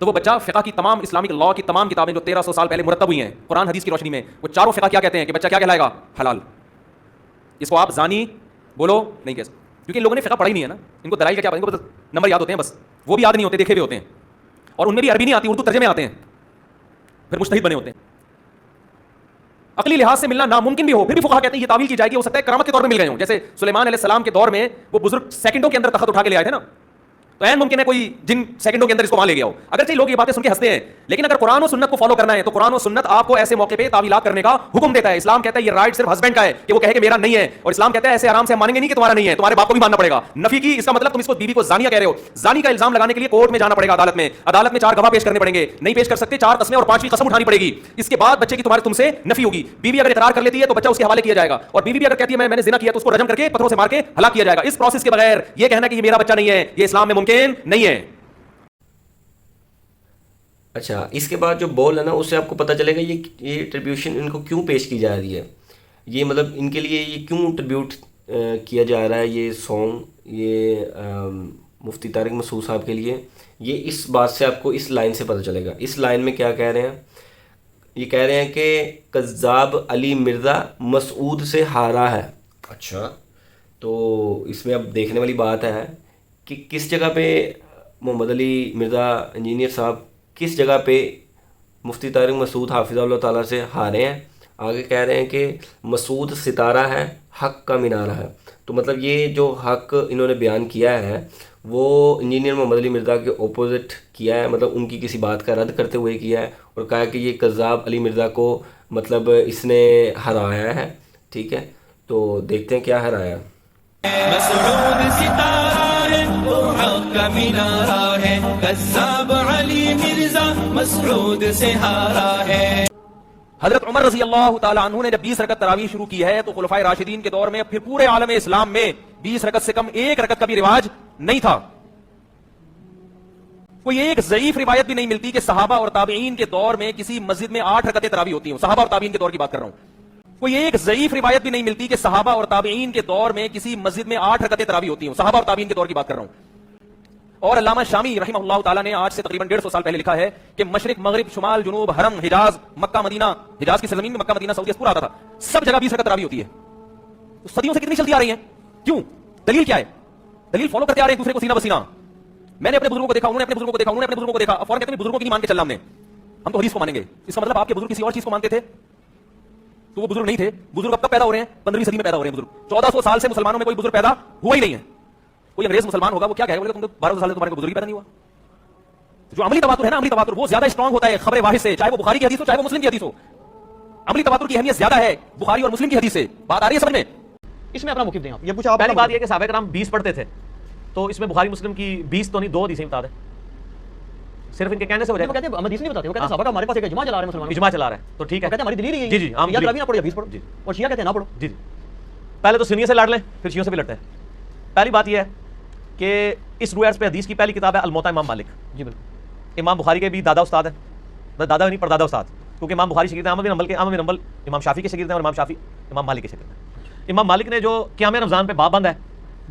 تو وہ بچہ فقہ کی تمام اسلامک لا کی تمام کتابیں جو 1300 سال پہلے مرتب ہوئی ہیں قرآن حدیث کی روشنی میں، وہ چاروں فقہ کیا کہتے ہیں کہ بچہ کیا کہلائے گا؟ حلال. اس کو آپ زانی بولو نہیں کہہ سکتے، کیونکہ ان لوگوں نے فقہ پڑھا ہی نہیں ہے نا. ان کو دلائل کا کیا پتا، ان کو بس نمبر یاد ہوتے ہیں، بس وہ بھی یاد نہیں ہوتے، دیکھے ہوئے ہوتے ہیں، اور ان میں بھی عربی نہیں آتی، اردو ترجمے آتے ہیں، پھر مجتہد بنے ہوتے ہیں. عقلی لحاظ سے ملنا ناممکن بھی ہو، پھر بھی فقہا کہتے ہیں یہ تعویل کی جائے گی، ہو سکتا ہے کرامت کے طور پہ مل گئے ہوں. جیسے سلیمان علیہ السلام کے دور میں وہ بزرگ سیکنڈوں کے اندر تخت اٹھا کے لے آئے تھے نا، تو عین ممکن ہے کوئی جن سیکنڈوں کے اندر اس کو وہاں لے گیا ہو. اگرچہ لوگ یہ باتیں سن کے ہنستے ہیں، لیکن اگر قرآن و سنت کو فالو کرنا ہے تو قرآن و سنت آپ کو ایسے موقع پہ تعویلات کرنے کا حکم دیتا ہے. اسلام کہتا ہے یہ رائٹ صرف ہسبینڈ کا ہے کہ وہ کہے کہ میرا نہیں ہے، اور اسلام کہتا ہے ایسے آرام سے ہم مانیں گے نہیں کہ تمہارا نہیں ہے، تمہارے باپ کو بھی ماننا پڑے گا. نفی کی اس کا مطلب تم اس کو بیوی کو زانیہ کہہ رہے ہو. زانی کا الزام لگانے کے لیے کورٹ میں جانا پڑے گا، عدالت میں 4 گواہ پیش کرنے پڑیں گے، نہیں پیش کر سکتے 4 قسمیں اور 5ویں قسم اٹھانی پڑے گی. اس کے بعد بچے کی تم سے نفی ہوگی. بیوی اگر اقرار کر لیتی ہے تو بچہ اس کے حوالے کیا جائے گا، اور بیوی بھی اگر کہتی ہے میں نے زنا کیا تو اس کو رجم کر کے پتھروں سے مار کے ہلاک کیا جائے گا. اس پروسیس کے بغیر یہ کہنا کہ یہ میرا بچہ نہیں ہے، یہ اسلام میں ممکن نہیں ہے. اچھا، اس کے بعد جو بول ہے نا، اس سے آپ کو پتہ چلے گا یہ ٹریبیوشن ان کو کیوں پیش کی جا رہی ہے. یہ مطلب ان کے لیے یہ کیوں ٹریبیوٹ کیا جا رہا ہے یہ سانگ، یہ مفتی طارق مسعود صاحب کے لیے. یہ اس بات سے آپ کو اس لائن سے پتہ چلے گا. اس لائن میں کیا کہہ رہے ہیں؟ یہ کہہ رہے ہیں کہ کذاب علی مرزا مسعود سے ہارا ہے. اچھا، تو اس میں اب دیکھنے والی بات ہے کہ کس جگہ پہ محمد علی مرزا انجینئر صاحب کس جگہ پہ مفتی طارق مسعود حافظہ اللہ تعالیٰ سے ہارے ہیں. آگے کہہ رہے ہیں کہ مسعود ستارہ ہے، حق کا مینارہ ہے. تو مطلب یہ جو حق انہوں نے بیان کیا ہے وہ انجینئر محمد علی مرزا کے اپوزٹ کیا ہے، مطلب ان کی کسی بات کا رد کرتے ہوئے کیا ہے، اور کہا کہ یہ کذاب علی مرزا کو مطلب اس نے ہرایا ہے. ٹھیک ہے، تو دیکھتے ہیں کیا ہرایا. مسعود ستارہ ہے، وہ حق کا مینارہ ہے، کذاب علی مرزا مسعود سے ہارا ہے. حضرت عمر رضی اللہ تعالیٰ عنہ نے جب 20 رکعت تراویح شروع کی ہے تو خلفائے راشدین کے دور میں پھر پورے عالم اسلام میں 20 رکعت سے کم 1 رکعت کا بھی رواج نہیں تھا. کوئی ایک ضعیف روایت بھی نہیں ملتی کہ صحابہ اور تابعین کے دور میں کسی مسجد میں 8 رکعتیں تراویح ہوتی ہوں. صحابہ اور تابعین کے دور کی بات کر رہا ہوں. کوئی ایک ضعیف روایت بھی نہیں ملتی کہ صحابہ اور تابعین کے دور میں کسی مسجد میں 8 رکعتیں تراویح ہوتی ہوں. صحابہ اور تابعین کے دور کی بات کر رہا ہوں. اور علامہ شامی رحمہ اللہ تعالیٰ نے آج سے تقریباً 150 سال پہلے لکھا ہے کہ مشرق مغرب شمال جنوب حرم حجاز مکہ مدینہ، حجاز کی سرزمین میں مکہ مدینہ سعودیہ پورا آتا تھا، سب جگہ 20 رکعت تراویح ہوتی ہے. تو صدیوں سے کتنی چلتی آ رہی ہیں، کیوں؟ دلیل کیا ہے؟ دلیل فالو کرتے آ رہے ہیں دوسرے کو سینہ بسینہ. میں نے اپنے بزرگوں کو دیکھا، انہوں نے اپنے بزرگوں کو دیکھا، انہوں نے اپنے بزرگوں کو دیکھا. اب فوراً کہتے ہیں بزرگوں کی نہیں مان کے چلنا ہم تو حدیث کو مانیں گے. اس کا مطلب آپ کے بزرگ کسی اور چیز کو مانتے تھے تو وہ بزرگ نہیں تھے. بزرگ اب کب پیدا ہو رہے ہیں؟ 15ویں صدی میں پیدا ہو رہے ہیں بزرگ. 1400 سال سے مسلمانوں میں کوئی بزرگ پیدا ہوا ہی نہیں ہے. کوئی انگریز مسلمان ہوگا وہ کیا کہے گا، تم تو 1200 سال سے تمہارے کو بزرگ پیدا نہیں ہوا. جو عملی تواتر ہے نا، عملی تواتر وہ زیادہ اسٹرانگ ہوتا ہے خبر واحد سے، چاہے وہ بخاری کی حدیث ہو چاہے وہ مسلم کی حدیث ہو. عملی تواتر کی اہمیت زیادہ ہے بخاری اور مسلم کی حدیث سے. بات آ رہی ہے سمجھ میں؟ اس میں اپنا موقف دیں آپ. یہ پوچھا پہلی بات یہ کہ صحابہ کرام 20 پڑھتے تھے، تو اس میں بخاری مسلم کی 20 تو نہیں 2 حدیثیں بتا دیں، صرف ان کے کہنے سے ہو جائے گا. وہ کہتے ہیں ہم حدیث نہیں بتاتے، وہ کہتے ہیں صحابہ کا ہمارے پاس ایک اجماع چلا رہے ہیں مسلمان، اجماع چلا رہا ہے تو ٹھیک ہے. کہتے ہیں ہماری دلیل ہی ہے. جی جی یا تراویح نہ پڑھو یا 20 پڑھو. جی. اور شیعہ کہتے ہیں نہ پڑھو. جی جی، پہلے تو سنیوں سے لڑ لیں پھر شیعوں سے بھی لڑتے ہیں. پہلی بات یہ ہے کہ اس روایت پہ حدیث کی پہلی کتاب ہے الموطا امام مالک. جی بالکل. امام بخاری کے بھی دادا استاد ہیں، دادا نہیں پردادا استاد، کیونکہ امام بخاری شاگرد ہیں احمد بن حنبل کے، احمد بن حنبل امام شافعی کے شاگرد ہیں، اور امام شافعی امام مالک کے شاگرد ہیں. امام مالک نے جو قیام رمضان پہ باب بند ہے،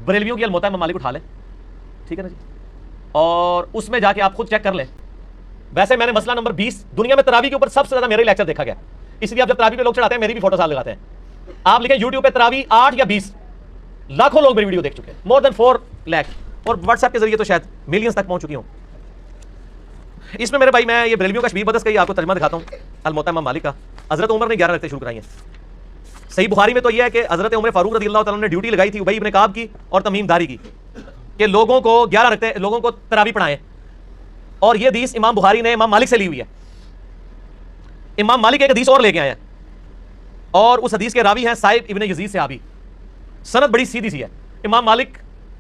بریلویوں کی الموطا امام مالک اٹھا لیں، ٹھیک ہے نا جی، اور اس میں جا کے آپ خود چیک کر لیں. ویسے میں نے مسئلہ نمبر 20 دنیا میں تراویح کے اوپر سب سے زیادہ میرا لیکچر دیکھا گیا، اس لیے آپ جب تراویح پہ لوگ چڑھاتے ہیں میری بھی فوٹو ساتھ لگاتے ہیں. آپ لکھیں یوٹیوب پہ تراویح 8 یا 20، لاکھوں لوگ میری ویڈیو دیکھ چکے ہیں، مور دین 4 لاکھ، اور واٹس ایپ کے ذریعے تو شاید ملینز تک پہنچ چکی ہوں. اس میں میرے بھائی میں یہ بریلویوں کا شبیہ بدس کا آپ کو ترجمہ دکھاتا ہوں الموطا امام مالک کا. حضرت عمر نے 11 رکعتیں شروع کرائی ہیں. صحیح بخاری میں تو یہ ہے کہ حضرت عمر فاروق رضی اللہ تعالیٰ نے ڈیوٹی لگائی تھی ابی ابن کعب کی اور تمیم داری کی کہ لوگوں کو 11 رکعتیں لوگوں کو تراویح پڑھائیں. اور یہ حدیث امام بخاری نے امام مالک سے لی ہوئی ہے. امام مالک ایک حدیث اور لے کے آئے ہیں اور اس حدیث کے راوی ہیں صاحب ابن یزید صحابی. سند بڑی سیدھی سی ہے. امام مالک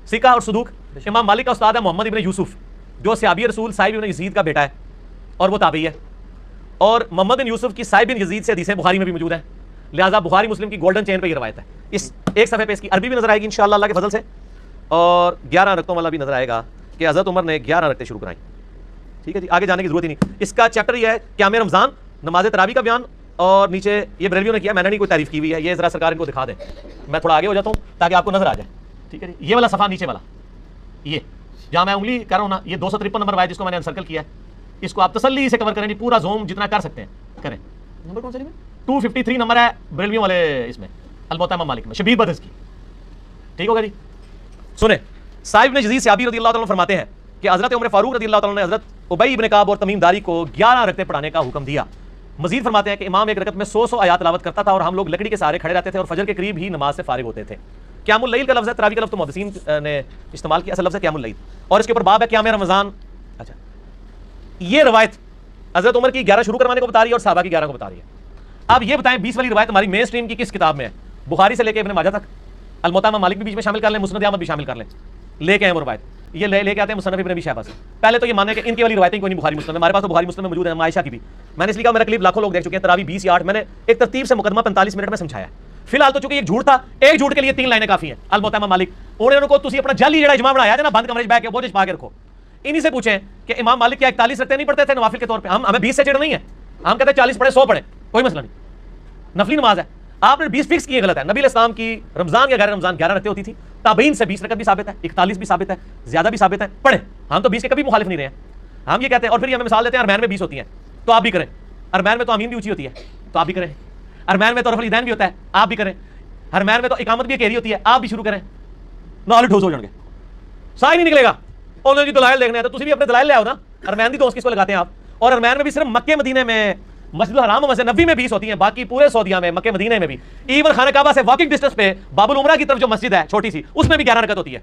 ثقہ اور صدوق. امام مالک کا استاد ہے محمد ابن یوسف جو صحابی رسول صاحب ابن یزید کا بیٹا ہے اور وہ تابعی ہے. اور محمد بن یوسف کی صاحب بن یزید سے حدیثیں بخاری میں بھی موجود ہیں، لہٰذا بخاری مسلم کی گولڈن چین پہ یہ روایت ہے. اس ایک صفحے پہ اس کی عربی بھی نظر آئے گی انشاءاللہ اللہ کے فضل سے، اور 11 رکعتوں والا بھی نظر آئے گا کہ حضرت عمر نے 11 رکعتیں شروع کرائیں. ٹھیک ہے جی، آگے جانے کی ضرورت ہی نہیں. اس کا چیپٹر یہ ہے قیام رمضان، نماز تراویح کا بیان، اور نیچے یہ بریلویوں نے کیا، میں نے نہیں کوئی تعریف کی ہوئی ہے. یہ ذرا سرکار ان کو دکھا دیں، میں تھوڑا آگے ہو جاتا ہوں تاکہ آپ کو نظر آ جائے. ٹھیک ہے جی، یہ والا صفحہ نیچے والا، یہ جہاں میں انگلی کر رہا ہوں نا، یہ 253 نمبر روایت جس کو میں نے انسرکل کیا ہے، اس کو آپ تسلی سے کور کریں جی, پورا زوم جتنا کر سکتے ہیں کریں. نمبر کون سا 253 نمبر ہے بریلویوں والے اس میں الموطا امام مالک میں, شبیر بدرس کی. ٹھیک ہوگا جی. سنیں, صاحب نے یزید سیابی رضی اللہ تعالیٰ فرماتے ہیں کہ حضرت عمر فاروق رضی اللہ تعالیٰ نے حضرت ابی ابن کعب اور تمیم داری کو 11 رکعتیں پڑھانے کا حکم دیا. مزید فرماتے ہیں کہ امام ایک رکعت میں 100 آیات تلاوت کرتا تھا اور ہم لوگ لکڑی کے سہارے کھڑے رہتے تھے اور فجر کے قریب ہی نماز سے فارغ ہوتے تھے. قیام اللیل کا لفظ ہے, تراویح کا لفظ تو محدثین نے استعمال کیا, اصل لفظ ہے قیام اللیل, اور اس کے اوپر باب ہے قیام رمضان. اچھا, یہ روایت حضرت عمر کی 11 شروع کروانے کو بتا رہی ہے اور صحابہ کی 11 کو بتا رہی ہے. اب یہ بتائیں 20 والی روایت ہماری مین اسٹریم کی کس کتاب میں ہے؟ بخاری سے لے کے ابن ماجہ تک, الموطا امام مالک بھی بیچ میں شامل کر لیں, مسند احمد بھی شامل کر لیں, لے کے ہیں وہ روایت. یہ لے کے آتے ہیں مصنف ابن ابی شیبہ سے. پہلے تو یہ مانیں کہ ان کی والی روایتیں کوئی نہیں بخاری مسلم میں, ہمارے پاس تو بخاری مسلم میں موجود ہے, عائشہ کی بھی. میں نے اس لیے کہا میرا کلپ لاکھوں لوگ دیکھ چکے ہیں, تراویح 20 یا 8, میں نے ایک ترتیب سے مقدمہ 45 منٹ میں سمجھایا ہے. فی الحال تو چونکہ ایک جھوٹ تھا, ایک جھوٹ کے لیے 3 لائنیں کافی ہیں. الموطا امام مالک انہوں کو تسی اپنا جعلی جڑا اجماع بنایا ہے نا, بند کمرے میں بیٹھ کے بوجھ پا کے رکھو. انہی سے پوچھیں کہ امام مالک کیا 41 رکعتیں نہیں پڑھتے تھے نوافل کے طور پہ؟ ہمیں 20 سے چڑھ نہیں ہے, ہم کہتے ہیں 40 پڑھے 100 پڑھے, کوئی مسئلہ نہیں, نفلی نماز ہے. آپ نے 20 فکس کی, غلط ہے. نبی علیہ السلام کی رمضان یا غیر رمضان 11 رکعتیں ہوتی تھی. تابعین سے 20 رکعت بھی ثابت ہے, 41 بھی ثابت ہے, زیادہ بھی ثابت ہے, پڑھیں. ہم تو 20 کے کبھی مخالف نہیں رہے ہیں. ہم یہ کہتے ہیں, اور پھر یہ ہمیں مثال دیتے ہیں ارمین میں 20 ہوتی ہیں تو آپ بھی کریں, ارمین میں تو آمین بھی اونچی ہوتی ہے تو آپ بھی کریں, ارمین میں تو رفع الیدین بھی ہوتا ہے آپ بھی کریں, ارمین میں تو اقامت بھی ایک ہوتی ہے آپ بھی شروع کریں. نال ٹھوس ہو جائیں گے, سا ہی نہیں نکلے گا. انہوں نے دلائل دیکھنے ہیں تو تسی بھی اپنے دلائل لے آؤ نا. ارمین دی دوست کس کو لگاتے ہیں آپ؟ اور ارمین میں بھی صرف مکے مدینے میں, مسجد الحرام اور مسجد نبوی میں 20 ہوتی ہیں, باقی پورے سعودیہ میں مکے مدینے میں بھی, ایون خانہ کعبہ سے واکنگ ڈسٹینس پہ باب العمرہ کی طرف جو مسجد ہے چھوٹی سی, اس میں بھی 11 رکعت ہوتی ہے.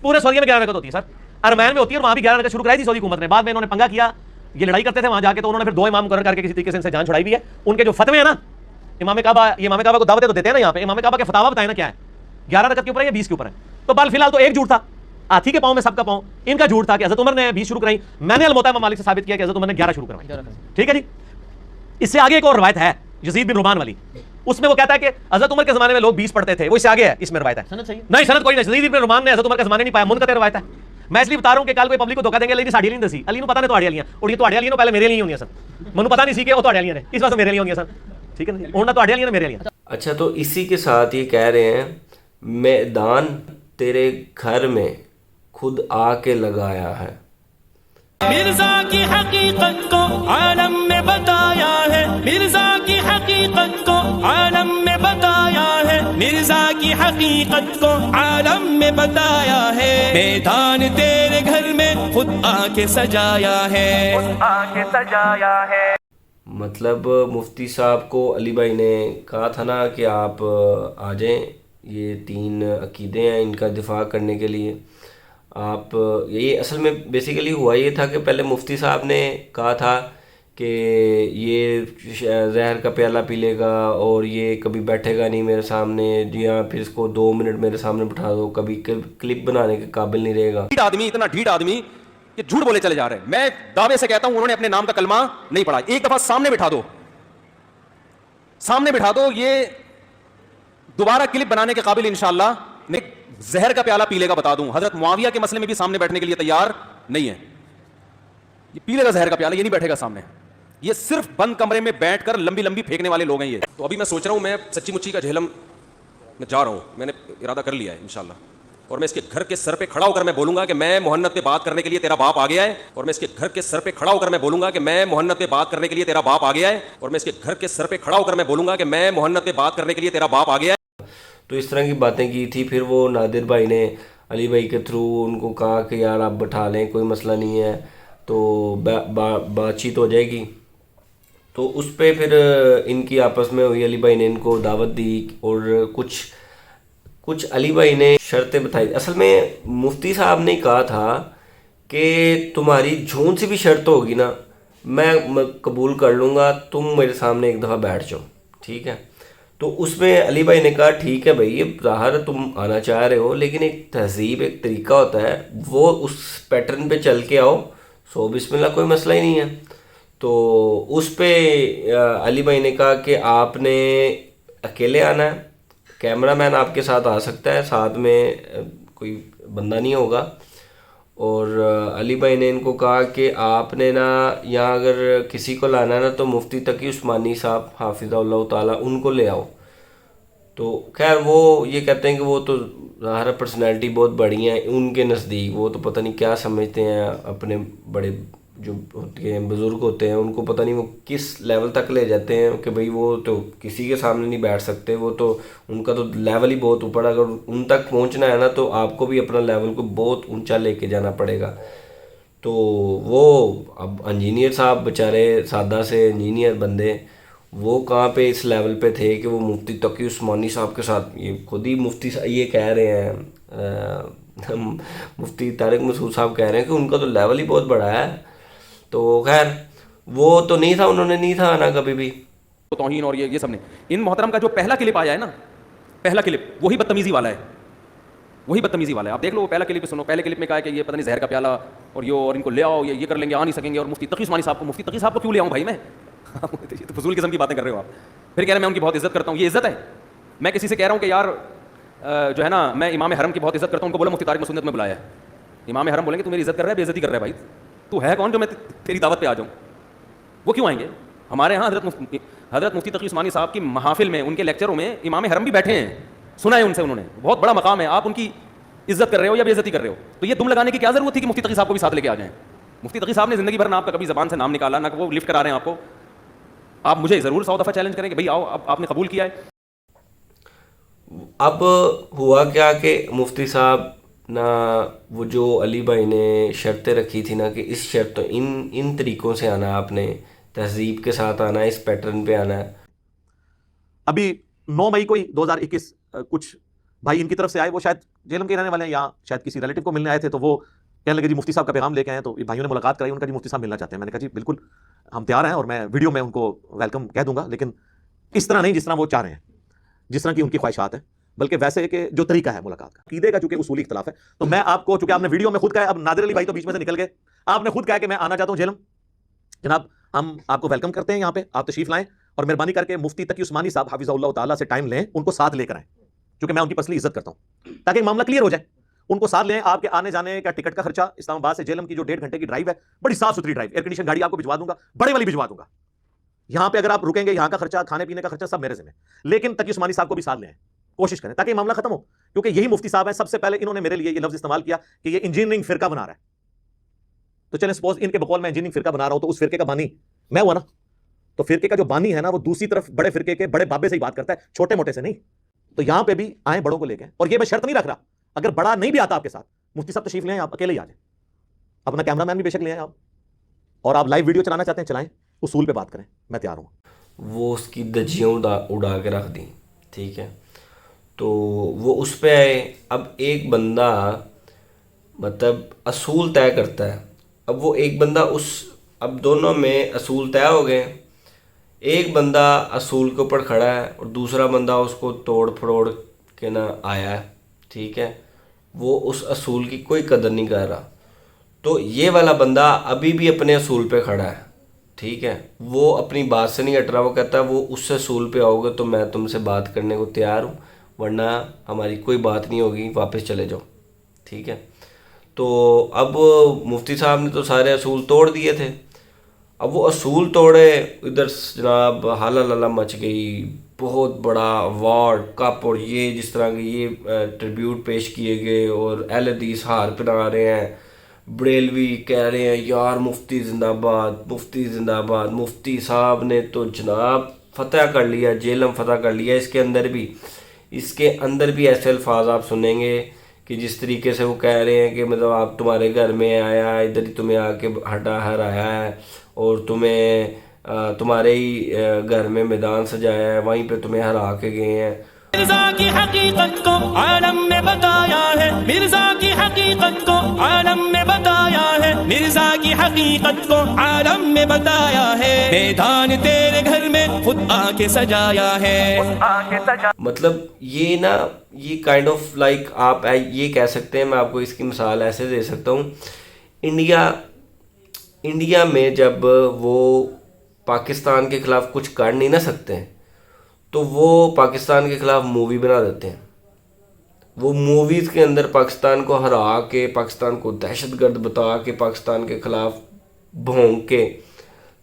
پورے سعودیہ میں 11 رکعت ہوتی ہے سر. ارمین میں ہوتی ہے اور وہاں بھی 11 رکعت شروع کرائی تھی سعودی حکومت نے. بعد میں انہوں نے پنگا کیا, یہ لڑائی کرتے تھے وہاں جا کے, تو انہوں نے پھر 2 امام مقرر کر کے کسی طریقے سے ان سے جان چھڑائی بھی ہے. ان کے جو فتوے ہیں نا امام کعبہ, یہ امام کعبہ کو دعوتیں تو دیتے ہیں نا یہاں پہ, امام کعبہ کے فتاوا بتائیں نا کیا ہے, 11 رکعت کے اوپر ہے یا 20 کے اوپر ہے. تو بال فی الحال تو ایک جھوٹ تھا, ہاتھی کے پاؤں میں سب کا پاؤں. ان کا جھوٹ تھا کہ حضرت عمر نے 20 شروع کرائی, میں نے الموطا امام مالک سے ثابت کیا کہ حضرت عمر نے 11 شروع کروائی. ٹھیک ہے جی. اس سے آگے ایک اور روایت ہے یزید بن رومان والی, اس میں وہ کہتا ہے کہ حضرت عمر کے زمانے میں لوگ 20 پڑھتے تھے, وہ اس سے آگے ہے, اس میں روایت ہے. سند صحیح نہیں, سند کوئی نہیں. یزید بن رومان نے حضرت عمر کے زمانے نہیں پایا, منقطع روایت ہے. میں اس لیے بتا رہا ہوں کہ کل کوئی پبلک کو دھوکا دیں گے, لیکن ساڑی نہیں دسی, علی نو پتہ نہیں تواڈی والیاں, اور یہ تواڈی والیاں نو پہلے میرے لیے ہونی سن, منو پتہ نہیں سی کہ وہ تواڈی والیاں نے, اس واسطے میرے لیے ہونی سن. ٹھیک ہے نا, ہن تواڈی والیاں نے میرے لیے. اچھا, تو اسی کے ساتھ یہ کہہ رہے ہیں میدان تیرے گھر میں خود آ کے لگایا ہے. مرزا کی حقیقت کو عالم میں بتایا ہے, مرزا کی حقیقت کو عالم میں بتایا ہے, مرزا کی حقیقت کو عالم میں بتایا ہے. میدان تیرے گھر میں خود آ کے سجایا ہے, خود آ کے سجایا ہے. مطلب مفتی صاحب کو علی بھائی نے کہا تھا نا کہ آپ آ جائیں, یہ 3 عقیدے ہیں ان کا دفاع کرنے کے لیے. آپ یہ اصل میں بیسیکلی ہوا یہ تھا کہ پہلے مفتی صاحب نے کہا تھا کہ یہ زہر کا پیالہ پی لے گا اور یہ کبھی بیٹھے گا نہیں میرے سامنے, یا پھر اس کو 2 منٹ میرے سامنے بٹھا دو, کبھی کلپ بنانے کے قابل نہیں رہے گا. آدمی اتنا ڈھیٹ آدمی کہ جھوٹ بولے چلے جا رہے ہیں. میں دعوے سے کہتا ہوں انہوں نے اپنے نام کا کلمہ نہیں پڑھا. ایک دفعہ سامنے بٹھا دو, سامنے بٹھا دو, یہ دوبارہ کلپ بنانے کے قابل انشاءاللہ نہیں. زہر کا پیالہ پی لے گا, بتا دوں حضرت معاویہ کے مسئلے میں بھی سامنے بیٹھنے کے لیے تیار نہیں ہے. یہ پی لے گا زہر کا پیالہ, یہ نہیں بیٹھے گا سامنے. یہ صرف بند کمرے میں بیٹھ کر لمبی لمبی پھینکنے والے لوگ ہیں یہ. تو ابھی میں سوچ رہا ہوں, میں سچی مچی کا جہلم میں جا رہا ہوں, میں نے ارادہ کر لیا ہے انشاءاللہ, اور میں اس کے گھر کے سر پہ کھڑا ہو کر میں بولوں گا کہ میں محنت پہ بات کرنے کے لیے تیرا باپ آ گیا ہے, اور میں اس کے گھر کے سر پہ کھڑا ہو کر میں بولوں گا کہ میں محنت پہ بات کرنے کے لیے تیرا باپ آ گیا ہے, اور میں اس کے گھر کے سر پہ کھڑا ہو کر میں بولوں گا کہ میں محنت پہ بات کرنے کے لیے تیرا باپ آ گیا ہے. تو اس طرح کی باتیں کی تھی. پھر وہ نادر بھائی نے علی بھائی کے تھرو ان کو کہا کہ یار آپ بٹھا لیں, کوئی مسئلہ نہیں ہے, تو بات چیت ہو جائے گی. تو اس پہ پھر ان کی آپس میں ہوئی, علی بھائی نے ان کو دعوت دی اور کچھ علی بھائی نے شرطیں بتائی. اصل میں مفتی صاحب نے کہا تھا کہ تمہاری جھون سی بھی شرط ہوگی نا میں قبول کر لوں گا, تم میرے سامنے ایک دفعہ بیٹھ جاؤ, ٹھیک ہے. تو اس میں علی بھائی نے کہا ٹھیک ہے بھائی, یہ ظاہر تم آنا چاہ رہے ہو, لیکن ایک تہذیب ایک طریقہ ہوتا ہے, وہ اس پیٹرن پہ چل کے آؤ, سو بسم اللہ, کوئی مسئلہ ہی نہیں ہے. تو اس پہ علی بھائی نے کہا کہ آپ نے اکیلے آنا ہے, کیمرہ مین آپ کے ساتھ آ سکتا ہے, ساتھ میں کوئی بندہ نہیں ہوگا. اور علی بھائی نے ان کو کہا کہ آپ نے نا یہاں اگر کسی کو لانا ہے نا تو مفتی تقی عثمانی صاحب حافظہ اللہ تعالیٰ ان کو لے آؤ. تو خیر وہ یہ کہتے ہیں کہ وہ تو ظاہر پرسنالٹی بہت بڑی ہیں ان کے نزدیک, وہ تو پتہ نہیں کیا سمجھتے ہیں, اپنے بڑے جو ہوتے ہیں بزرگ ہوتے ہیں ان کو پتہ نہیں وہ کس لیول تک لے جاتے ہیں کہ بھئی وہ تو کسی کے سامنے نہیں بیٹھ سکتے, وہ تو ان کا تو لیول ہی بہت اوپر ہے. اگر ان تک پہنچنا ہے نا تو آپ کو بھی اپنا لیول کو بہت اونچا لے کے جانا پڑے گا. تو وہ اب انجینئر صاحب بیچارے سادہ سے انجینئر بندے, وہ کہاں پہ اس لیول پہ تھے کہ وہ مفتی تقی عثمانی صاحب کے ساتھ, یہ خود ہی مفتی یہ کہہ رہے ہیں, مفتی طارق مسعود صاحب کہہ رہے ہیں کہ ان کا تو لیول ہی بہت بڑا ہے. تو خیر وہ تو نہیں تھا, انہوں نے نہیں تھا آنا کبھی بھی. توہین اور یہ سب نے. ان محترم کا جو پہلا کلپ آیا ہے نا, پہلا کلپ وہی بدتمیزی والا ہے, وہی بدتمیزی والا ہے. آپ دیکھ لو وہ پہلا کلپ سنو. پہلے کلپ میں کہا کہ یہ پتہ نہیں زہر کا پیالہ اور ان کو لے آؤ, یہ کر لیں گے, آ نہیں سکیں گے. اور مفتی تقی عثمانی صاحب کو کیوں لے آؤں بھائی میں؟ تو فضول قسم کی باتیں کر رہے ہو آپ. پھر کہہ رہے ہیں میں ان کی بہت عزت کرتا ہوں. یہ عزت ہے؟ میں کسی سے کہہ رہا ہوں کہ یار جو ہے نا میں امام حرم کی بہت عزت کرتا ہوں, ان کو بولا مفتی طارق مسعود نے تمہیں بلایا ہے. امام حرم بولیں گے تو میری عزت کر رہا ہے, بے عزتی کر رہا ہے. بھائی تو ہے کون جو میں تیری دعوت پہ آ جاؤں؟ وہ کیوں آئیں گے؟ ہمارے ہاں حضرت مفتی تقی عثمانی صاحب کی محافل میں, ان کے لیکچروں میں امام حرم بھی بیٹھے ہیں, سنا ہے ان سے, انہوں نے بہت بڑا مقام ہے. آپ ان کی عزت کر رہے ہو یا بے عزتی کر رہے ہو؟ تو یہ دم لگانے کی کیا ضرورت تھی کہ مفتی تقی صاحب کو بھی ساتھ لے کے آ جائیں؟ مفتی تقی صاحب نے زندگی بھر نہ آپ کا کبھی زبان سے نام نکالا, نہ وہ لفٹ کرا رہے ہیں آپ کو. آپ مجھے ضرور 100 دفعہ چیلنج کریں کہ بھائی آؤ, اب آپ نے قبول کیا ہے. اب ہوا کیا کہ مفتی صاحب نہ وہ جو علی بھائی نے شرطیں رکھی تھی نا کہ اس شرط ان طریقوں سے آنا, آپ نے تہذیب کے ساتھ آنا ہے, اس پیٹرن پہ آنا ہے. ابھی 9 مئی کو ہی 2021 کچھ بھائی ان کی طرف سے آئے, وہ شاید جیلم کے رہنے والے ہیں یا شاید کسی ریلیٹو کو ملنے آئے تھے. تو وہ کہنے لگے جی مفتی صاحب کا پیغام لے کے آئے. تو بھائیوں نے ملاقات کرائی, ان کا جی مفتی صاحب ملنا چاہتے ہیں. میں نے کہا جی بالکل ہم تیار ہیں, اور میں ویڈیو میں ان کو ویلکم کہہ دوں گا, لیکن اس طرح نہیں جس طرح وہ چاہ رہے ہیں, جس طرح کی ان کی خواہشات ہیں, بلکہ ویسے کہ جو طریقہ ہے ملاقات کا. عقیدے کا چونکہ اصولی اختلاف ہے, تو میں آپ کو, چونکہ آپ نے ویڈیو میں خود کہا ہے, اب نادر علی بھائی تو بیچ میں سے نکل گئے, آپ نے خود کہا کہ میں آنا چاہتا ہوں جیلم. جناب ہم آپ کو ویلکم کرتے ہیں یہاں پہ, آپ تشریف لائیں, اور مہربانی کر کے مفتی تقی عثمانی صاحب حفظہ اللہ تعالیٰ سے ٹائم لیں, ان کو ساتھ لے کر آئیں, کیونکہ میں ان کی پرسنلی عزت کرتا ہوں, تاکہ معاملہ کلیئر ہو جائے. ان کو ساتھ لیں. آپ کے آنے جانے کا ٹکٹ کا خرچہ, اسلام آباد سے جیلم کی جو 1.5 گھنٹے کی ڈرائیو ہے, بڑی صاف ستھری ڈرائیو, ایئر کنڈیشن گاڑی آپ کو بھجوا دوں گا, بڑے والی بھجوا دوں گا. یہاں پہ اگر آپ رکیں گے, یہاں کا خرچہ, کھانے پینے کا خرچہ سب میرے ذمہ. لیکن تقی عثمانی صاحب کو بھی ساتھ لیں, کوشش کریں تاکہ معاملہ ختم ہو. کیونکہ یہی مفتی صاحب ہیں, سب سے پہلے انہوں نے میرے لیے یہ لفظ استعمال کیا کہ یہ انجینئرنگ فرقہ بنا رہا ہے. تو چلیں سپوز ان کے بقول میں انجینئرنگ فرقہ بنا رہا ہوں, تو اس فرقے کا بانی میں ہوا نا. تو فرقے کا جو بانی ہے نا, وہ دوسری طرف بڑے فرقے کے بڑے بابے سے ہی بات کرتا ہے, چھوٹے موٹے سے نہیں. تو یہاں پہ بھی آئیں, بڑوں کو لے کے. اور یہ میں شرط نہیں رکھ رہا, اگر بڑا نہیں بھی آتا آپ کے ساتھ, مفتی صاحب تشریف لے آئیں, آپ اکیلے ہی آ جائیں, اپنا کیمرہ مین بھی بے شک لے آئیں آپ, اور آپ لائیو ویڈیو چلانا چاہتے ہیں چلائیں, اصول پہ بات کریں, میں تیار ہوں. وہ اس کی دجیاں اڑا کے رکھ دیں, ٹھیک ہے. تو وہ اس پہ آئے. اب ایک بندہ مطلب اصول طے کرتا ہے. اب وہ ایک بندہ اب دونوں میں اصول طے ہو گئے. ایک بندہ اصول کے اوپر کھڑا ہے اور دوسرا بندہ اس کو توڑ پھروڑ کے نہ آیا ہے, ٹھیک ہے. وہ اس اصول کی کوئی قدر نہیں کر رہا. تو یہ والا بندہ ابھی بھی اپنے اصول پہ کھڑا ہے, ٹھیک ہے. وہ اپنی بات سے نہیں ہٹ رہا. وہ کہتا ہے وہ اس اصول پہ آؤ گے تو میں تم سے بات کرنے کو تیار ہوں, ورنہ ہماری کوئی بات نہیں ہوگی, واپس چلے جاؤ, ٹھیک ہے. تو اب مفتی صاحب نے تو سارے اصول توڑ دیے تھے. اب وہ اصول توڑے, ادھر جناب حالہ للہ مچ گئی, بہت بڑا وارڈ کپ, اور یہ جس طرح کے یہ ٹریبیوٹ پیش کیے گئے, اور اہل حدیث ہار پہنا رہے ہیں, بریلوی کہہ رہے ہیں یار مفتی زندہ باد, مفتی زندہ باد. مفتی صاحب نے تو جناب فتح کر لیا, جیلم فتح کر لیا. اس کے اندر بھی ایسے الفاظ آپ سنیں گے کہ جس طریقے سے وہ کہہ رہے ہیں کہ مطلب آپ تمہارے گھر میں آیا, ادھر ہی تمہیں آ کے ہرایا ہے, اور تمہیں تمہارے ہی گھر میں میدان سجایا ہے, وہیں پہ تمہیں ہرا کے گئے ہیں. مرزا کی حقیقت کو عالم میں بتایا ہے, مرزا کی حقیقت کو عالم میں بتایا ہے, مرزا کی حقیقت کو عالم میں بتایا ہے. میدان تیرے گھر میں خود آ کے سجایا ہے. مطلب یہ نا, یہ کائنڈ آف لائک آپ یہ کہہ سکتے ہیں, میں آپ کو اس کی مثال ایسے دے سکتا ہوں. انڈیا میں جب وہ پاکستان کے خلاف کچھ کر نہیں نہ سکتے, تو وہ پاکستان کے خلاف مووی بنا دیتے ہیں. وہ موویز کے اندر پاکستان کو ہرا کے, پاکستان کو دہشت گرد بتا کے, پاکستان کے خلاف بھونک کے,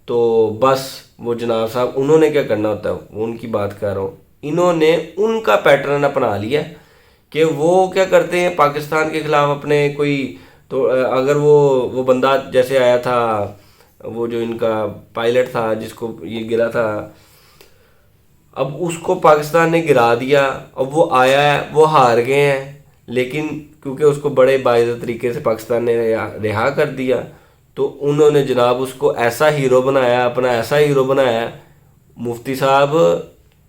تو بس وہ جناب صاحب انہوں نے کیا کرنا ہوتا ہے, وہ ان کی بات کر رہا ہوں, انہوں نے ان کا پیٹرن اپنا لیا کہ وہ کیا کرتے ہیں پاکستان کے خلاف اپنے کوئی, تو اگر وہ بندہ جیسے آیا تھا وہ جو ان کا پائلٹ تھا جس کو یہ گرا تھا، اب اس کو پاکستان نے گرا دیا. اب وہ آیا ہے، وہ ہار گئے ہیں، لیکن کیونکہ اس کو بڑے باعزت طریقے سے پاکستان نے رہا کر دیا، تو انہوں نے جناب اس کو ایسا ہیرو بنایا، اپنا ایسا ہیرو بنایا. مفتی صاحب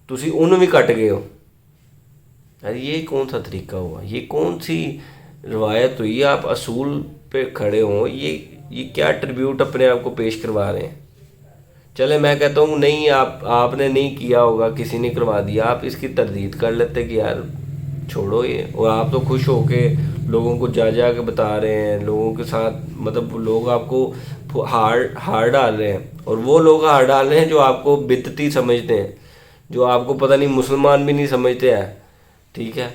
تسی انہوں بھی کٹ گئے ہو. یار یہ کون سا طریقہ ہوا؟ یہ کون سی روایت ہوئی؟ آپ اصول پہ کھڑے ہوں، یہ کیا ٹریبیوٹ اپنے آپ کو پیش کروا رہے ہیں؟ چلے میں کہتا ہوں نہیں، آپ نے نہیں کیا ہوگا، کسی نے کروا دیا، آپ اس کی تردید کر لیتے کہ یار چھوڑو یہ. اور آپ تو خوش ہو کے لوگوں کو جا کے بتا رہے ہیں، لوگوں کے ساتھ مطلب لوگ آپ کو ہار ڈال رہے ہیں، اور وہ لوگ ہار ڈال رہے ہیں جو آپ کو بدعتی سمجھتے ہیں، جو آپ کو پتہ نہیں مسلمان بھی نہیں سمجھتے ہیں. ٹھیک ہے.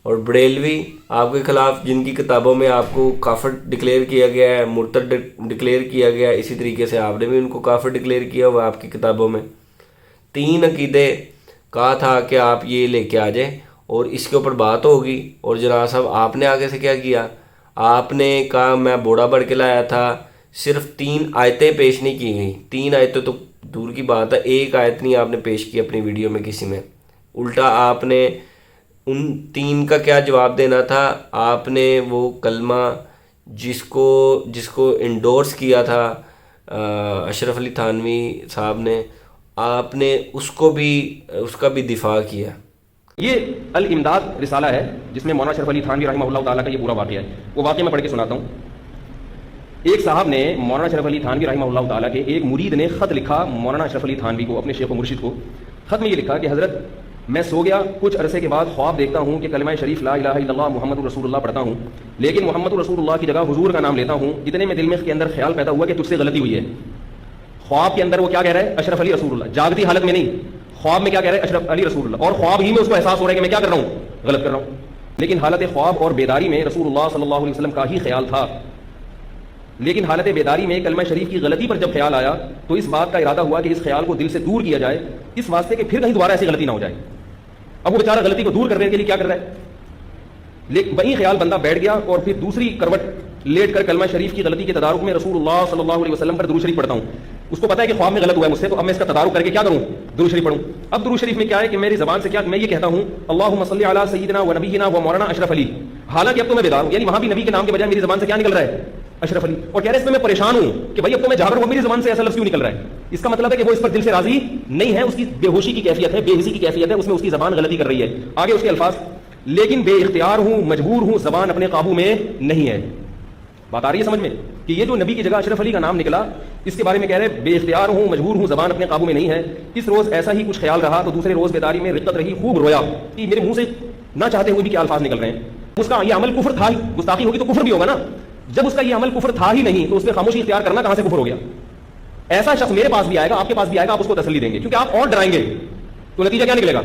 اور بریلوی آپ کے خلاف جن کی کتابوں میں آپ کو کافر ڈکلیئر کیا گیا ہے، مرتد ڈکلیئر کیا گیا ہے، اسی طریقے سے آپ نے بھی ان کو کافر ڈکلیئر کیا ہوا آپ کی کتابوں میں. 3 عقیدے کہا تھا کہ آپ یہ لے کے آ جائیں اور اس کے اوپر بات ہوگی. اور جناب صاحب آپ نے آگے سے کیا کیا؟ آپ نے کہا میں بوڑا بڑھ کے لایا تھا. صرف 3 آیتیں پیش نہیں کی گئی. 3 آیتیں تو دور کی بات ہے، 1 آیت نہیں آپ نے پیش کی اپنی ویڈیو میں کسی میں. الٹا آپ نے ان 3 کا کیا جواب دینا تھا؟ آپ نے وہ کلمہ جس کو انڈورس کیا تھا اشرف علی تھانوی صاحب نے، آپ نے اس کا بھی دفاع کیا. یہ الامداد رسالہ ہے جس میں مولانا اشرف علی تھانوی رحمہ اللہ تعالیٰ کا یہ پورا واقعہ ہے. وہ واقعہ میں پڑھ کے سناتا ہوں. ایک صاحب نے مولانا اشرف علی تھانوی رحمہ اللہ تعالیٰ کے ایک مرید نے خط لکھا مولانا اشرف علی تھانوی کو، اپنے شیخ و مرشد کو. خط میں یہ لکھا کہ حضرت میں سو گیا، کچھ عرصے کے بعد خواب دیکھتا ہوں کہ کلمہ شریف لا الہ الا اللہ محمد رسول اللہ پڑھتا ہوں، لیکن محمد رسول اللہ کی جگہ حضور کا نام لیتا ہوں. اتنے میں دل میں کے اندر خیال پیدا ہوا کہ تجھ سے غلطی ہوئی ہے. خواب کے اندر وہ کیا کہہ رہا ہے؟ اشرف علی رسول اللہ. جاگتی حالت میں نہیں، خواب میں کیا کہہ رہا ہے؟ اشرف علی رسول اللہ. اور خواب ہی میں اس کو احساس ہو رہا ہے کہ میں کیا کر رہا ہوں؟ غلط کر رہا ہوں. لیکن حالت خواب اور بیداری میں رسول اللہ صلی اللہ علیہ وسلم کا ہی خیال تھا. لیکن حالت بیداری میں کلمہ شریف کی غلطی پر جب خیال آیا تو اس بات کا ارادہ ہوا کہ اس خیال کو دل سے دور کیا جائے، اس واسطے کہ پھر کہیں دوبارہ ایسی غلطی نہ ہو جائے. اب وہ بیچارہ غلطی کو دور کرنے کے لیے کیا کر رہا ہے؟ لیکن وہی خیال بندہ بیٹھ گیا اور پھر دوسری کروٹ لیٹ کر کلمہ شریف کی غلطی کے تدارک میں رسول اللہ صلی اللہ علیہ وسلم پر درود شریف پڑھتا ہوں. اس کو پتا ہے کہ خواب میں غلط ہوا ہے مجھ سے، تو اب میں اس کا تدارک کر کے کیا کروں؟ درود شریف پڑھوں. اب درود شریف میں کیا ہے کہ میری زبان سے کیا میں یہ کہتا ہوں اللہم صلی علی سیدنا و نبینا و مولانا اشرف علی. حالانکہ اب تو میں بیدار ہوں، یعنی وہاں بھی نبی کے نام کے بجائے میری زبان سے کیا نکل رہا ہے؟ اشرف علی. اور کہہ رہے اس میں پریشان ہوں کہ بھائی اب تو میں جاگر ہوں، میری زبان سے ایسا لفظ کیوں نکل رہا ہے؟ اس کا مطلب ہے کہ وہ اس پر دل سے راضی نہیں ہے، اس کی بے ہوشی کی کیفیت ہے، بے حسی کی کیفیت ہے، اس میں اس کی زبان غلطی کر رہی ہے. آگے اس کے الفاظ، لیکن بے اختیار ہوں، مجبور ہوں، زبان اپنے قابو میں نہیں ہے. بات آ رہی ہے سمجھ میں کہ یہ جو نبی کی جگہ اشرف علی کا نام نکلا، اس کے بارے میں کہہ رہے بے اختیار ہوں، مجبور ہوں، زبان اپنے قابو میں نہیں ہے. اس روز ایسا ہی کچھ خیال رہا تو دوسرے روز بیداری میں رقت رہی، خوب رویا کہ میرے منہ سے نہ چاہتے ہوئے بھی کیا الفاظ نکل رہے ہیں. اس کا یہ عمل کفر تھا ہی، گستاخی ہوگی تو کفر بھی ہوگا نا. جب اس کا یہ عمل کفر تھا ہی نہیں تو اس پہ خاموشی اختیار کرنا کہاں سے کفر ہو گیا؟ ایسا شخص میرے پاس بھی آئے گا، آپ کے پاس بھی آئے گا، آپ اس کو تسلی دیں گے کیونکہ آپ اور ڈرائیں گے تو نتیجہ کیا نکلے گا؟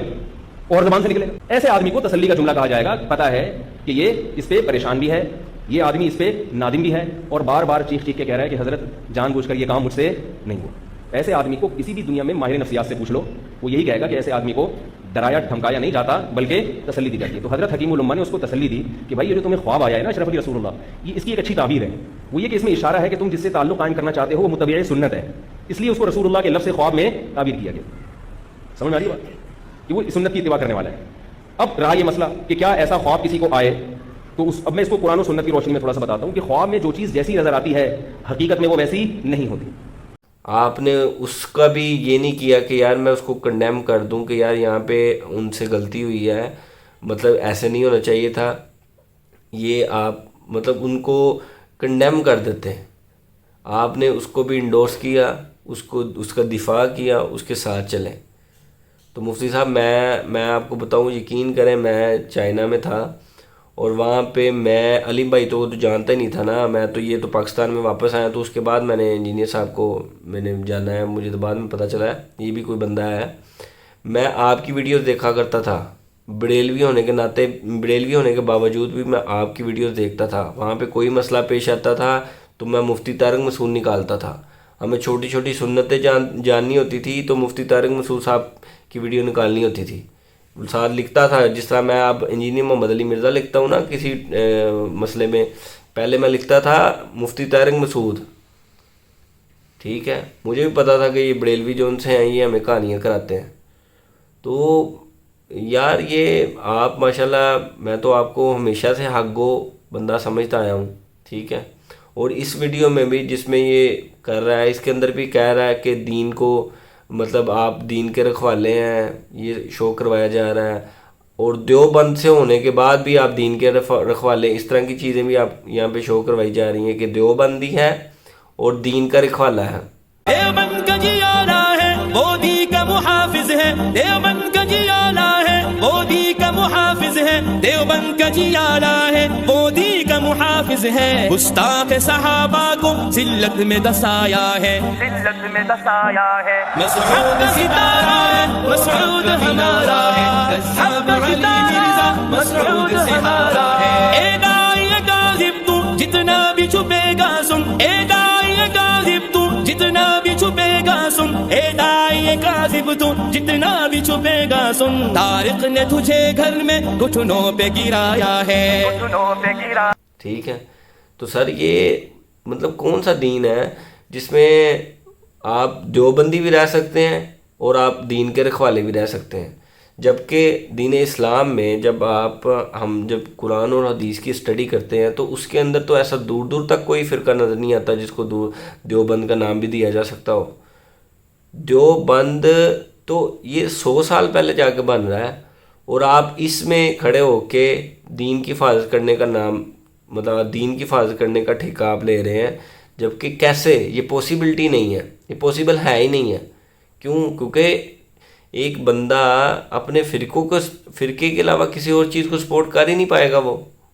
اور زبان سے نکلے گا. ایسے آدمی کو تسلی کا جملہ کہا جائے گا. پتا ہے کہ یہ اس پہ پریشان بھی ہے، یہ آدمی اس پہ نادم بھی ہے، اور بار بار چیخ چیخ کے کہہ رہا ہے کہ حضرت جان بوجھ کر یہ کام مجھ سے نہیں ہوا. ایسے آدمی کو کسی بھی دنیا میں ماہر نفسیات سے پوچھ لو، وہ یہی کہے گا کہ ایسے آدمی کو ڈرایا دھمکایا نہیں جاتا بلکہ تسلی دی جاتی ہے. تو حضرت حکیم الامہ نے اس کو تسلی دی کہ بھائی یہ جو تمہیں خواب آیا ہے نا اشرف علی رسول اللہ، یہ اس کی ایک اچھی تعبیر ہے. وہ یہ کہ اس میں اشارہ ہے کہ تم جس سے تعلق قائم کرنا چاہتے ہو وہ متبع سنت ہے، اس لیے اس کو رسول اللہ کے لفظ سے خواب میں تعبیر کیا گیا. سمجھ میں آ رہی بات کہ وہ سنت کی اتباع کرنے والا ہے. اب رہا یہ مسئلہ کہ کیا ایسا خواب کسی کو آئے، تو اب میں اس کو قرآن و سنت کی روشنی میں تھوڑا سا بتاتا ہوں کہ خواب میں جو چیز جیسی نظر آتی ہے حقیقت میں وہ ویسی نہیں ہوتی. آپ نے اس کا بھی یہ نہیں کیا کہ یار میں اس کو کنڈیم کر دوں کہ یار یہاں پہ ان سے غلطی ہوئی ہے، مطلب ایسے نہیں ہونا چاہیے تھا. یہ آپ مطلب ان کو کنڈیم کر دیتے ہیں. آپ نے اس کو بھی انڈورس کیا، اس کا دفاع کیا، اس کے ساتھ چلیں. تو مفتی صاحب میں آپ کو بتاؤں، یقین کریں، میں چائنا میں تھا اور وہاں پہ میں علی بھائی تو جانتا ہی نہیں تھا نا. میں تو یہ تو پاکستان میں واپس آیا تو اس کے بعد میں نے انجینئر صاحب کو میں نے جانا ہے، مجھے تو بعد میں پتہ چلا ہے یہ بھی کوئی بندہ ہے. میں آپ کی ویڈیوز دیکھا کرتا تھا، بریلوی ہونے کے ناطے، بریلوی ہونے کے باوجود بھی میں آپ کی ویڈیوز دیکھتا تھا. وہاں پہ کوئی مسئلہ پیش آتا تھا تو میں مفتی طارق مسعود نکالتا تھا. ہمیں چھوٹی چھوٹی سنتیں جاننی ہوتی تھی تو مفتی طارق مسعود صاحب کی ویڈیو نکالنی ہوتی تھی. ساتھ لکھتا تھا، جس طرح میں اب انجینئر محمد علی مرزا لکھتا ہوں نا کسی مسئلے میں، پہلے میں لکھتا تھا مفتی طارق مسعود. ٹھیک ہے. مجھے بھی پتا تھا کہ یہ بریلوی جو ان سے ہیں یہ ہمیں کہانیاں کراتے ہیں. تو یار یہ آپ ماشاءاللہ، میں تو آپ کو ہمیشہ سے حق گو بندہ سمجھتا آیا ہوں. ٹھیک ہے. اور اس ویڈیو میں بھی جس میں یہ کر رہا ہے، اس کے اندر بھی کہہ رہا ہے کہ دین کو مطلب آپ دین کے رکھوالے ہیں، یہ شو کروایا جا رہا ہے. اور دیوبند سے ہونے کے بعد بھی آپ دین کے رکھوالے، اس طرح کی چیزیں بھی آپ یہاں پہ شو کروائی جا رہی ہیں کہ دیوبندی ہے اور دین کا رکھوالا ہے. دیوبند کا جیالا ہے وہ دی کا محافظ ہے، دیوبند کا جیالا ہے وہ دی کا محافظ ہے، دیوبند کا جیالا ہے وہ دی کا محافظ ہے. گستاخ صحابہ کو ذلت میں دسایا ہے، ذلت میں دسایا ہے. مسعود ستارہ ہے، مسعود ہمارا ہے، اصحاب علی مرزا مسعود سہارا ہے. اے داعی کاذب تو جتنا بھی چھپے گا سن، اے داعی کاذب تو جتنا بھی چھپے گا سن، اے داعی کاذب تو جتنا بھی چھپے گا سن. طارق نے تجھے گھر میں گھٹنوں پہ گرایا ہے، گھٹنوں پہ گرایا. ٹھیک ہے. تو سر یہ مطلب کون سا دین ہے جس میں آپ دیوبندی بھی رہ سکتے ہیں اور آپ دین کے رکھوالے بھی رہ سکتے ہیں؟ جبکہ دین اسلام میں ہم جب قرآن اور حدیث کی اسٹڈی کرتے ہیں تو اس کے اندر تو ایسا دور دور تک کوئی فرقہ نظر نہیں آتا جس کو دیوبند کا نام بھی دیا جا سکتا ہو. دیوبند تو یہ 100 سال پہلے جا کے بن رہا ہے اور آپ اس میں کھڑے ہو کے دین کی حفاظت کرنے کا نام مطلب دین کی حفاظت کرنے کا ٹھیکہ آپ لے رہے ہیں. جبکہ کیسے؟ یہ پاسبلٹی نہیں ہے، یہ پاسبل ہے ہی نہیں ہے. کیونکہ ایک بندہ اپنے فرقے کے علاوہ کسی اور چیز کو سپورٹ کر ہی نہیں پائے گا.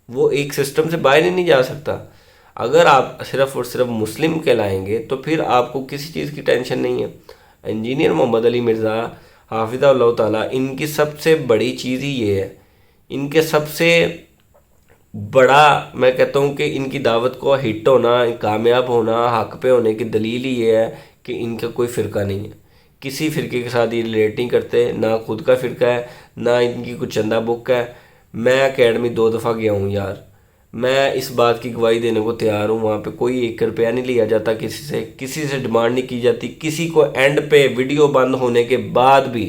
وہ ایک سسٹم سے باہر ہی نہیں جا سکتا. اگر آپ صرف اور صرف مسلم کہلائیں گے تو پھر آپ کو کسی چیز کی ٹینشن نہیں ہے. انجینئر محمد علی مرزا حافظہ اللہ تعالیٰ، ان کی سب سے بڑی چیز ہی یہ ہے، ان کے سب سے بڑا میں کہتا ہوں کہ ان کی دعوت کو ہٹ ہونا، کامیاب ہونا، حق پہ ہونے کی دلیل ہی یہ ہے کہ ان کا کوئی فرقہ نہیں ہے. کسی فرقے کے ساتھ یہ ریلیٹ نہیں کرتے، نہ خود کا فرقہ ہے نہ ان کی کچھ چندہ بک ہے. میں اکیڈمی 2 دفعہ گیا ہوں یار، میں اس بات کی گواہی دینے کو تیار ہوں. وہاں پہ کوئی 1 روپیہ نہیں لیا جاتا کسی سے ڈیمانڈ نہیں کی جاتی. کسی کو اینڈ پہ ویڈیو بند ہونے کے بعد بھی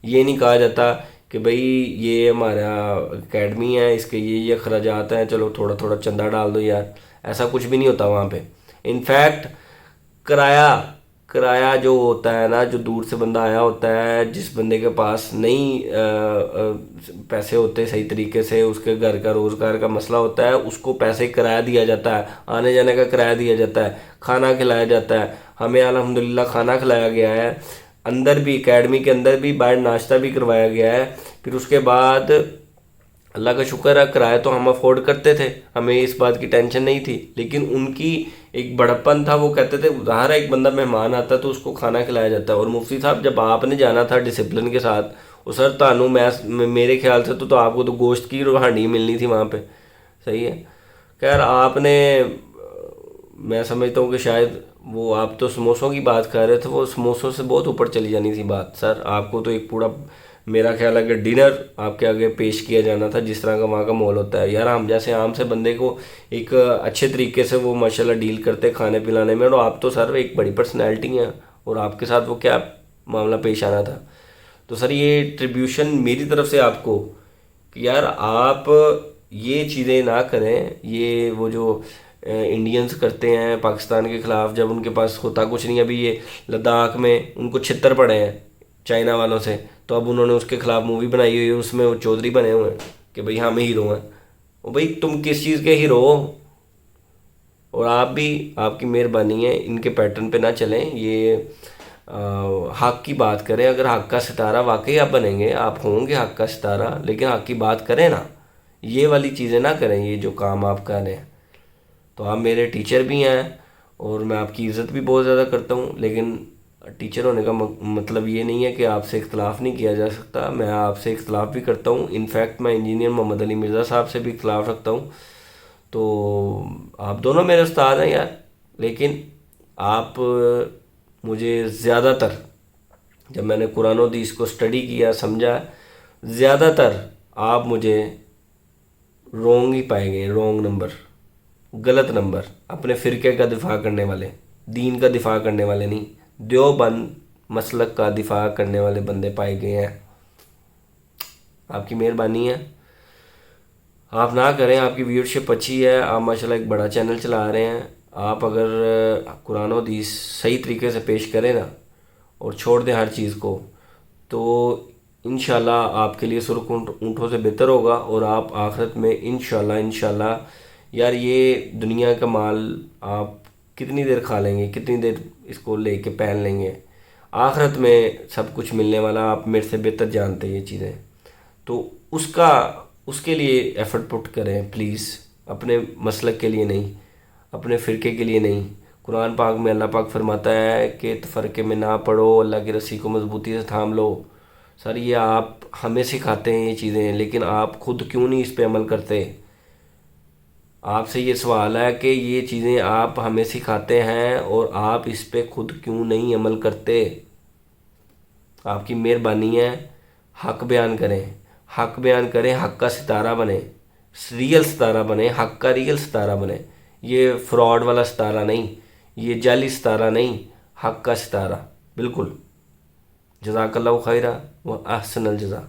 یہ نہیں کہا جاتا کہ بھئی یہ ہمارا اکیڈمی ہے، اس کے یہ اخراجات ہیں، چلو تھوڑا تھوڑا چندہ ڈال دو یار. ایسا کچھ بھی نہیں ہوتا وہاں پہ. انفیکٹ کرایہ جو ہوتا ہے نا، جو دور سے بندہ آیا ہوتا ہے، جس بندے کے پاس نہیں پیسے ہوتے صحیح طریقے سے، اس کے گھر کا روزگار کا مسئلہ ہوتا ہے، اس کو پیسے کرایہ دیا جاتا ہے، آنے جانے کا کرایہ دیا جاتا ہے، کھانا کھلایا جاتا ہے. ہمیں الحمدللہ کھانا کھلایا گیا ہے، اندر بھی اکیڈمی کے اندر بھی باہر ناشتہ بھی کروایا گیا ہے. پھر اس کے بعد اللہ کا شکر ہے کرایہ تو ہم افورڈ کرتے تھے، ہمیں اس بات کی ٹینشن نہیں تھی. لیکن ان کی ایک بڑپن تھا، وہ کہتے تھے ظاہر ہے ایک بندہ مہمان آتا تو اس کو کھانا کھلایا جاتا ہے. اور مفتی صاحب جب آپ نے جانا تھا ڈسپلن کے ساتھ، وہ سر تانوں میرے خیال سے تو آپ کو تو گوشت کی ہانڈی ملنی تھی وہاں پہ. صحیح ہے. خیر آپ نے، میں سمجھتا ہوں کہ شاید وہ آپ تو سموسوں کی بات کر رہے تھے، وہ سموسوں سے بہت اوپر چلی جانی تھی بات. سر آپ کو تو ایک پورا میرا خیال ہے کہ ڈنر آپ کے آگے پیش کیا جانا تھا، جس طرح کا وہاں کا ماحول ہوتا ہے. یار ہم جیسے عام سے بندے کو ایک اچھے طریقے سے وہ ماشاءاللہ ڈیل کرتے کھانے پلانے میں، اور آپ تو سر ایک بڑی پرسنالٹی ہیں، اور آپ کے ساتھ وہ کیا معاملہ پیش آنا تھا. تو سر یہ ٹریبیوشن میری طرف سے آپ کو کہ یار آپ یہ چیزیں نہ کریں. یہ وہ جو انڈینز کرتے ہیں پاکستان کے خلاف، جب ان کے پاس ہوتا کچھ نہیں. ابھی یہ لداخ میں ان کو چھتر پڑے ہیں چائنا والوں سے، تو اب انہوں نے اس کے خلاف مووی بنائی ہوئی ہے، اس میں وہ چودھری بنے ہوئے ہیں کہ بھئی ہم ہیرو ہیں. وہ بھئی تم کس چیز کے ہیرو ہو؟ اور آپ بھی، آپ کی مہربانی ہے ان کے پیٹرن پہ نہ چلیں. یہ حق کی بات کریں. اگر حق کا ستارہ واقعی آپ بنیں گے، آپ ہوں گے حق کا ستارہ، لیکن حق کی بات کریں نا، یہ والی چیزیں نہ کریں. یہ جو کام آپ کر رہے ہیں، تو آپ میرے ٹیچر بھی ہیں اور میں آپ کی عزت بھی بہت زیادہ کرتا ہوں، لیکن ٹیچر ہونے کا مطلب یہ نہیں ہے کہ آپ سے اختلاف نہیں کیا جا سکتا. میں آپ سے اختلاف بھی کرتا ہوں. انفیکٹ میں انجینئر محمد علی مرزا صاحب سے بھی اختلاف رکھتا ہوں. تو آپ دونوں میرے استاد ہیں یار، لیکن آپ مجھے زیادہ تر، جب میں نے قرآن و حدیث کو اسٹڈی کیا، سمجھا، زیادہ تر آپ مجھے رونگ ہی پائیں گے. رونگ نمبر، غلط نمبر، اپنے فرقے کا دفاع کرنے والے. دین کا دفاع کرنے والے نہیں، دیوبند مسلک کا دفاع کرنے والے بندے پائے گئے ہیں۔ آپ کی مہربانی ہے، آپ نہ کریں، آپ کی ویورشپ اچھی ہے، آپ ماشاءاللہ ایک بڑا چینل چلا رہے ہیں، آپ اگر قرآن و حدیث صحیح طریقے سے پیش کریں نا اور چھوڑ دیں ہر چیز کو، تو انشاءاللہ آپ کے لیے سرخ اونٹوں سے بہتر ہوگا، اور آپ آخرت میں انشاءاللہ یار یہ دنیا کا مال آپ کتنی دیر کھا لیں گے، کتنی دیر اس کو لے کے پہن لیں گے، آخرت میں سب کچھ ملنے والا، آپ میرے سے بہتر جانتے ہیں یہ چیزیں، تو اس کے لیے ایفرٹ پٹ کریں پلیز، اپنے مسلک کے لیے نہیں، اپنے فرقے کے لیے نہیں۔ قرآن پاک میں اللہ پاک فرماتا ہے کہ تفرقے میں نہ پڑو، اللہ کی رسی کو مضبوطی سے تھام لو۔ سر یہ آپ ہمیں سکھاتے ہیں یہ چیزیں، لیکن آپ خود کیوں نہیں اس پہ عمل کرتے؟ آپ سے یہ سوال ہے کہ یہ چیزیں آپ ہمیں سکھاتے ہیں اور آپ اس پہ خود کیوں نہیں عمل کرتے؟ آپ کی مہربانی ہے، حق بیان کریں، حق بیان کریں، حق کا ستارہ بنیں، ریئل ستارہ بنیں، حق کا ریئل ستارہ بنیں، یہ فراڈ والا ستارہ نہیں، یہ جعلی ستارہ نہیں، حق کا ستارہ بالکل۔ جزاک اللہ خیرہ و احسن الجزا۔